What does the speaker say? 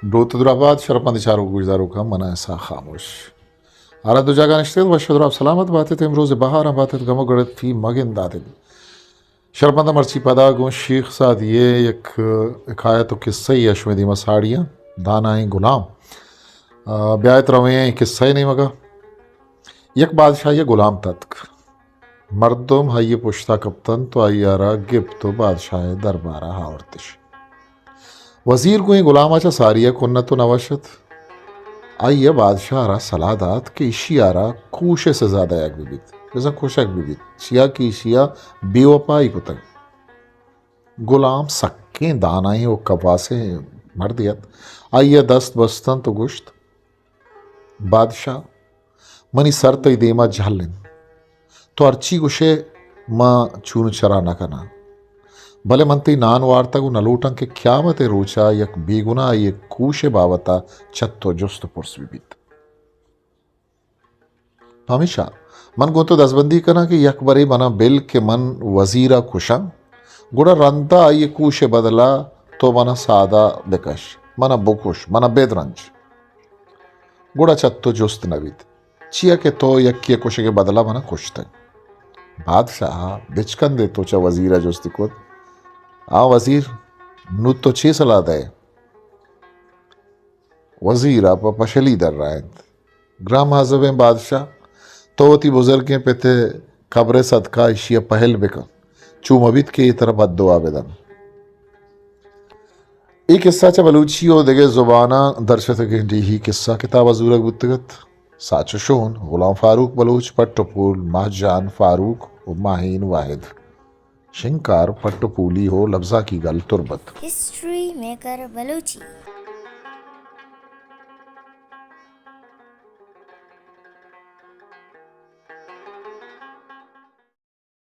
Doğutudrabad शरपंद चारों गुजारों का मना ऐसा खामोश आरा दो जगह नश्ते व शुद्र सलामत बातें थे इमरोज़ बाहर बातें गमो गड़त थी मगिन दाते शरपंद मर्ची पदा गो शेख साद ये एक आया तो किस्सा ही अश्वदी मसाड़ियाँ दाना ही गुलाम ब्यायत रवे किस्सा ही नहीं मगा यक बादशाह ये गुलाम तत्क मर्दम हाइये पुश्ता कप्तन तो आयारा गिब तो बादशाह दरबारा हावर्तिश वजीर को ही गुलामाचा सारिया कुन्ना तो नवशत आइए बादशाह रा सलादात के इशियारा खूशे से ज्यादा एक बीबित जैसा खुशक बीबित शिया की शिया बेवफाई को तक गुलाम सक्के दानाई वो कपासे मर दियत आइए दस्त बस्तन तो गुश्त बादशाह मनी सर तई देमा झालिन तो अर्ची गुशे माँ चून चरा न कना भले मनती नान वार्ता को नलूटं के ख्यामते रोचा यक बेगुना ये कूशे बावता छत्तो जुस्त पुरस बीत हमेशा मन को तो दसबंदी करना कि यक बरी बना बिल के मन वजीरा खुशा गुड़ा रंता ये कूशे बदला तो मना सादा बेकश मना बुकुश मना बेदरंज गुड़ा छत्तो जुस्त नवीद चिया के तो यक्के कुशे के बदला मना खुश तक बादशाह बिचकन दे तो चा वजीरा जुस्ती को वजीर नु तो छे सलाह दे वजीर आप पशली दर रहा है ग्राम हाजब बादशाह तोती बुजुर्गें पे थे खबरे सदका इशिया पहल बेका चूमबित के तरफ अद्दो आवेदन एक किस्सा चा बलूची और देगे जुबाना दर्शत के ही किस्सा किताब अजूरक बुतगत साचो शोन गुलाम फारूक बलूच पट्टपुल महजान फारूक और माहीन वाहिद शिंकार पट्टपूली हो लफ्जा की गल तुरबत हिस्ट्री मेकर बलूची।